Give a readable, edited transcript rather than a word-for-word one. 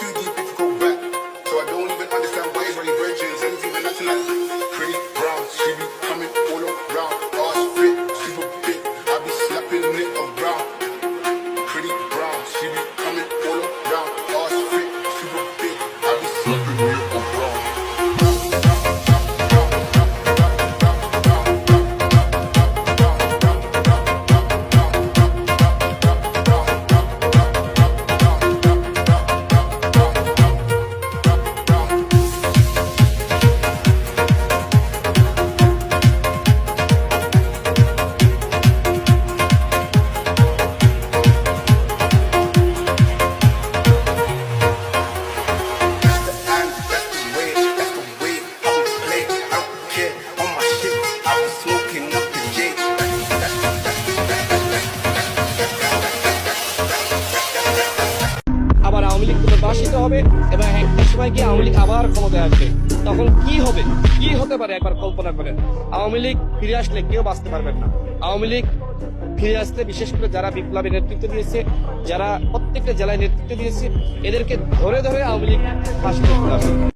too deep if you go back. So I don't even understand why it's really virgins. Ain't even nothing like pretty brown. She be coming all around. Ass fit, super big. I be slapping it around. Pretty brown. She be coming all around. Ass fit, super big. I be slapping it around. আবার আওয়ামী লীগ পুনর্বাসিত হবে এবং একটা সময় গিয়ে আওয়ামী লীগ আবার ক্ষমতায় আসবে, তখন কি হবে, কি হতে পারে একবার কল্পনা করেন। আওয়ামী লীগ ফিরে আসলে কেউ বাঁচতে পারবেন না। আওয়ামী লীগ ফিরে আসতে বিশেষ করে যারা বিপ্লবী নেতৃত্ব দিয়েছে, যারা প্রত্যেকটা জেলায় নেতৃত্ব দিয়েছে, এদেরকে ধরে ধরে আওয়ামী লীগ ফাঁসি করতে হবে।